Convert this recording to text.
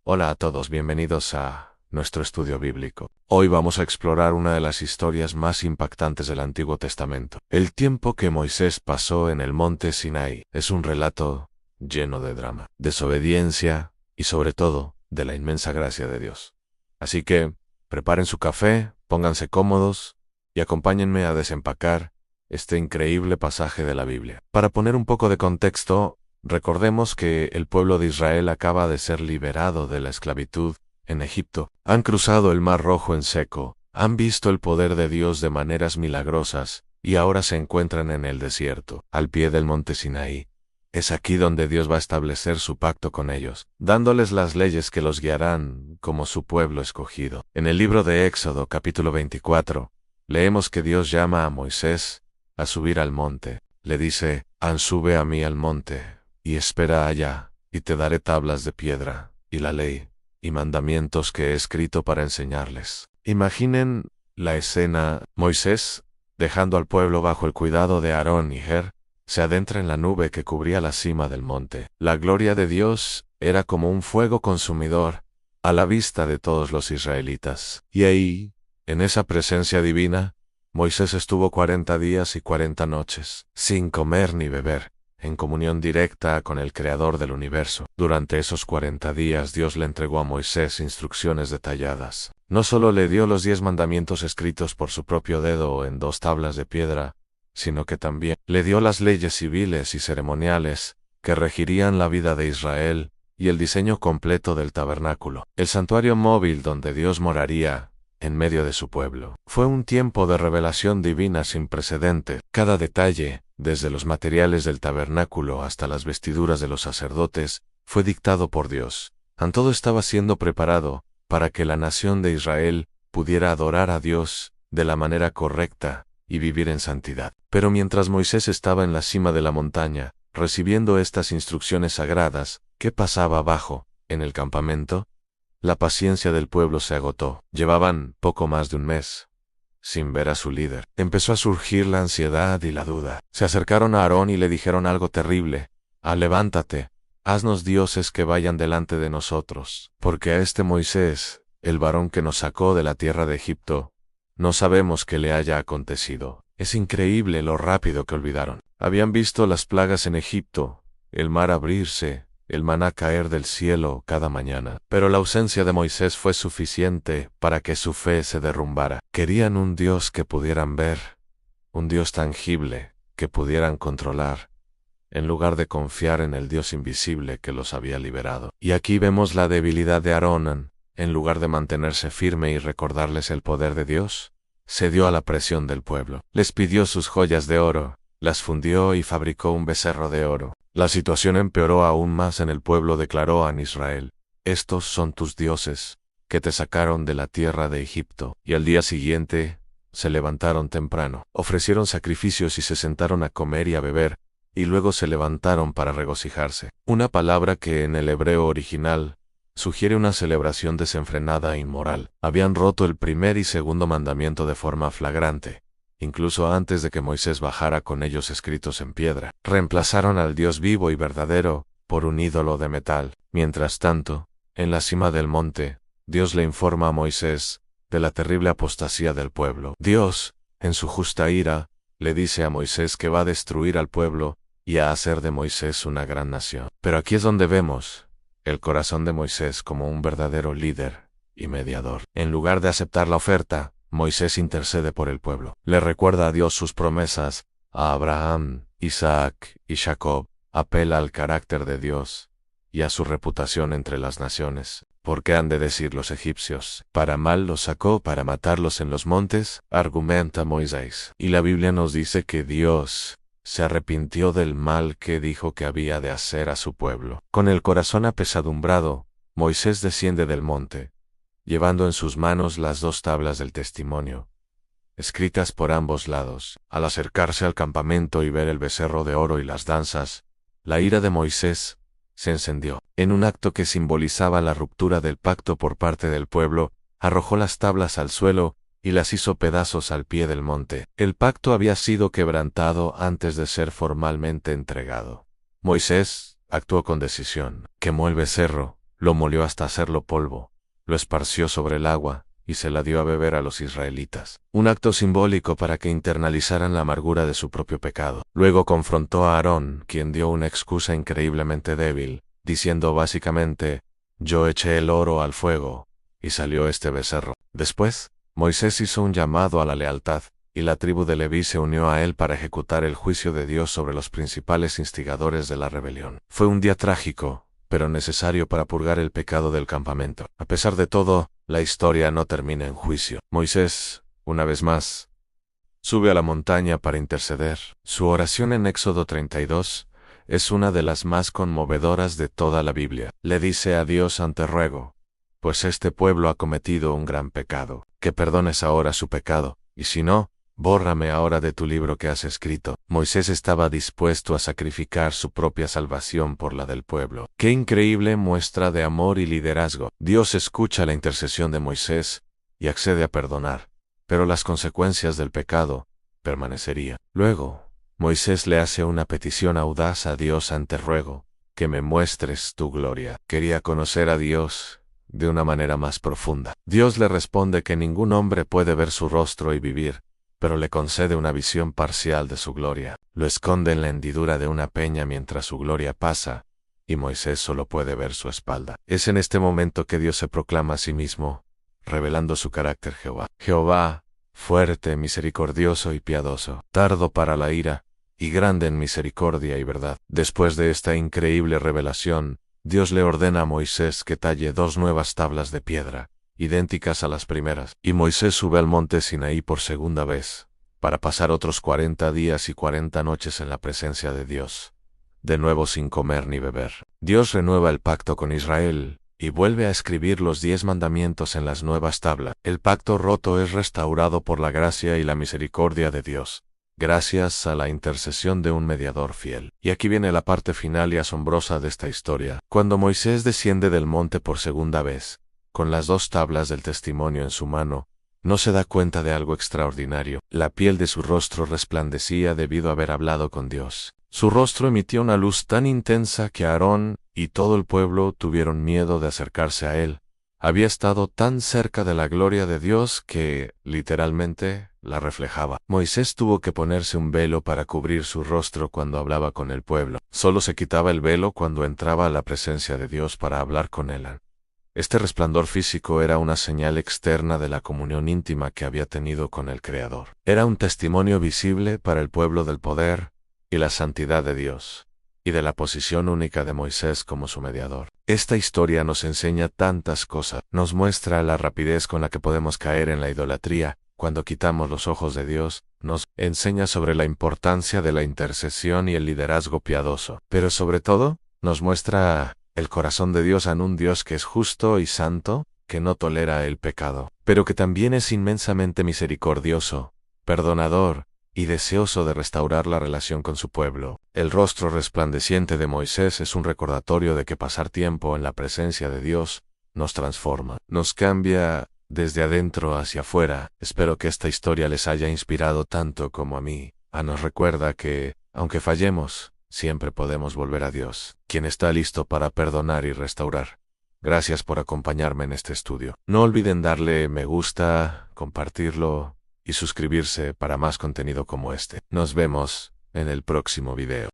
Hola a todos, bienvenidos a nuestro estudio bíblico. Hoy vamos a explorar una de las historias más impactantes del Antiguo Testamento. El tiempo que Moisés pasó en el monte Sinaí es un relato lleno de drama, desobediencia y sobre todo de la inmensa gracia de Dios. Así que preparen su café, pónganse cómodos y acompáñenme a desempacar este increíble pasaje de la Biblia. Para poner un poco de contexto, recordemos que el pueblo de Israel acaba de ser liberado de la esclavitud en Egipto. Han cruzado el Mar Rojo en seco, han visto el poder de Dios de maneras milagrosas, y ahora se encuentran en el desierto, al pie del monte Sinaí. Es aquí donde Dios va a establecer su pacto con ellos, dándoles las leyes que los guiarán como su pueblo escogido. En el libro de Éxodo, capítulo 24, leemos que Dios llama a Moisés a subir al monte. Le dice: sube a mí al monte, y espera allá, y te daré tablas de piedra, y la ley, y mandamientos que he escrito para enseñarles. Imaginen la escena: Moisés, dejando al pueblo bajo el cuidado de Aarón y Her, se adentra en la nube que cubría la cima del monte. La gloria de Dios era como un fuego consumidor a la vista de todos los israelitas. Y ahí, en esa presencia divina, Moisés estuvo 40 días y 40 noches, sin comer ni beber, en comunión directa con el Creador del universo. Durante esos 40 días Dios le entregó a Moisés instrucciones detalladas. No solo le dio los 10 mandamientos escritos por su propio dedo en 2 tablas de piedra, sino que también le dio las leyes civiles y ceremoniales que regirían la vida de Israel y el diseño completo del tabernáculo, el santuario móvil donde Dios moraría en medio de su pueblo. Fue un tiempo de revelación divina sin precedente. Cada detalle, desde los materiales del tabernáculo hasta las vestiduras de los sacerdotes, fue dictado por Dios. Todo estaba siendo preparado para que la nación de Israel pudiera adorar a Dios de la manera correcta y vivir en santidad. Pero mientras Moisés estaba en la cima de la montaña, recibiendo estas instrucciones sagradas, ¿qué pasaba abajo, en el campamento? La paciencia del pueblo se agotó. Llevaban poco más de un mes sin ver a su líder. Empezó a surgir la ansiedad y la duda. Se acercaron a Aarón y le dijeron algo terrible: levántate, haznos dioses que vayan delante de nosotros, porque a este Moisés, el varón que nos sacó de la tierra de Egipto, no sabemos qué le haya acontecido. Es increíble lo rápido que olvidaron. Habían visto las plagas en Egipto, el mar abrirse, el maná caer del cielo cada mañana. Pero la ausencia de Moisés fue suficiente para que su fe se derrumbara. Querían un Dios que pudieran ver, un Dios tangible que pudieran controlar, en lugar de confiar en el Dios invisible que los había liberado. Y aquí vemos la debilidad de Aarón. En lugar de mantenerse firme y recordarles el poder de Dios, cedió a la presión del pueblo. Les pidió sus joyas de oro, las fundió y fabricó un becerro de oro. La situación empeoró aún más. En el pueblo declaró a Israel: estos son tus dioses, que te sacaron de la tierra de Egipto. Y al día siguiente, se levantaron temprano, ofrecieron sacrificios y se sentaron a comer y a beber, y luego se levantaron para regocijarse. Una palabra que en el hebreo original sugiere una celebración desenfrenada e inmoral. Habían roto el primer y segundo mandamiento de forma flagrante, incluso antes de que Moisés bajara con ellos escritos en piedra. Reemplazaron al Dios vivo y verdadero por un ídolo de metal. Mientras tanto, en la cima del monte, Dios le informa a Moisés de la terrible apostasía del pueblo. Dios, en su justa ira, le dice a Moisés que va a destruir al pueblo y a hacer de Moisés una gran nación. Pero aquí es donde vemos el corazón de Moisés como un verdadero líder y mediador. En lugar de aceptar la oferta, Moisés intercede por el pueblo. Le recuerda a Dios sus promesas a Abraham, Isaac y Jacob. Apela al carácter de Dios y a su reputación entre las naciones. ¿Por qué han de decir los egipcios: para mal los sacó, para matarlos en los montes? Argumenta Moisés. Y la Biblia nos dice que Dios se arrepintió del mal que dijo que había de hacer a su pueblo. Con el corazón apesadumbrado, Moisés desciende del monte, llevando en sus manos las 2 tablas del testimonio, escritas por ambos lados. Al acercarse al campamento y ver el becerro de oro y las danzas, la ira de Moisés se encendió. En un acto que simbolizaba la ruptura del pacto por parte del pueblo, arrojó las tablas al suelo y las hizo pedazos al pie del monte. El pacto había sido quebrantado antes de ser formalmente entregado. Moisés actuó con decisión. Quemó el becerro lo molió hasta hacerlo polvo, lo esparció sobre el agua, y se la dio a beber a los israelitas. Un acto simbólico para que internalizaran la amargura de su propio pecado. Luego confrontó a Aarón, quien dio una excusa increíblemente débil, diciendo básicamente, yo eché el oro al fuego, y salió este becerro. Después, Moisés hizo un llamado a la lealtad, y la tribu de Leví se unió a él para ejecutar el juicio de Dios sobre los principales instigadores de la rebelión. Fue un día trágico, pero necesario para purgar el pecado del campamento. A pesar de todo, la historia no termina en juicio. Moisés, una vez más, sube a la montaña para interceder. Su oración en Éxodo 32 es una de las más conmovedoras de toda la Biblia. Le dice a Dios: te ruego, pues este pueblo ha cometido un gran pecado, que perdones ahora su pecado, y si no, bórrame ahora de tu libro que has escrito. Moisés estaba dispuesto a sacrificar su propia salvación por la del pueblo. ¡Qué increíble muestra de amor y liderazgo! Dios escucha la intercesión de Moisés y accede a perdonar, pero las consecuencias del pecado permanecerían. Luego, Moisés le hace una petición audaz a Dios: te ruego, que me muestres tu gloria. Quería conocer a Dios de una manera más profunda. Dios le responde que ningún hombre puede ver su rostro y vivir, pero le concede una visión parcial de su gloria. Lo esconde en la hendidura de una peña mientras su gloria pasa, y Moisés solo puede ver su espalda. Es en este momento que Dios se proclama a sí mismo, revelando su carácter: Jehová, fuerte, misericordioso y piadoso, tardo para la ira, y grande en misericordia y verdad. Después de esta increíble revelación, Dios le ordena a Moisés que talle 2 nuevas tablas de piedra, idénticas a las primeras, y Moisés sube al monte Sinaí por segunda vez, para pasar otros 40 días y 40 noches en la presencia de Dios, de nuevo sin comer ni beber. Dios renueva el pacto con Israel, y vuelve a escribir los 10 mandamientos en las nuevas tablas. El pacto roto es restaurado por la gracia y la misericordia de Dios, gracias a la intercesión de un mediador fiel. Y aquí viene la parte final y asombrosa de esta historia. Cuando Moisés desciende del monte por segunda vez, con las 2 tablas del testimonio en su mano, no se da cuenta de algo extraordinario. La piel de su rostro resplandecía debido a haber hablado con Dios. Su rostro emitía una luz tan intensa que Aarón y todo el pueblo tuvieron miedo de acercarse a él. Había estado tan cerca de la gloria de Dios que, literalmente, la reflejaba. Moisés tuvo que ponerse un velo para cubrir su rostro cuando hablaba con el pueblo. Solo se quitaba el velo cuando entraba a la presencia de Dios para hablar con él. Este resplandor físico era una señal externa de la comunión íntima que había tenido con el Creador. Era un testimonio visible para el pueblo del poder y la santidad de Dios, y de la posición única de Moisés como su mediador. Esta historia nos enseña tantas cosas. Nos muestra la rapidez con la que podemos caer en la idolatría cuando quitamos los ojos de Dios. Nos enseña sobre la importancia de la intercesión y el liderazgo piadoso. Pero sobre todo, nos muestra el corazón de Dios en un Dios que es justo y santo, que no tolera el pecado, pero que también es inmensamente misericordioso, perdonador y deseoso de restaurar la relación con su pueblo. El rostro resplandeciente de Moisés es un recordatorio de que pasar tiempo en la presencia de Dios nos transforma, nos cambia desde adentro hacia afuera. Espero que esta historia les haya inspirado tanto como a mí. Nos recuerda que, aunque fallemos, siempre podemos volver a Dios, quien está listo para perdonar y restaurar. Gracias por acompañarme en este estudio. No olviden darle me gusta, compartirlo y suscribirse para más contenido como este. Nos vemos en el próximo video.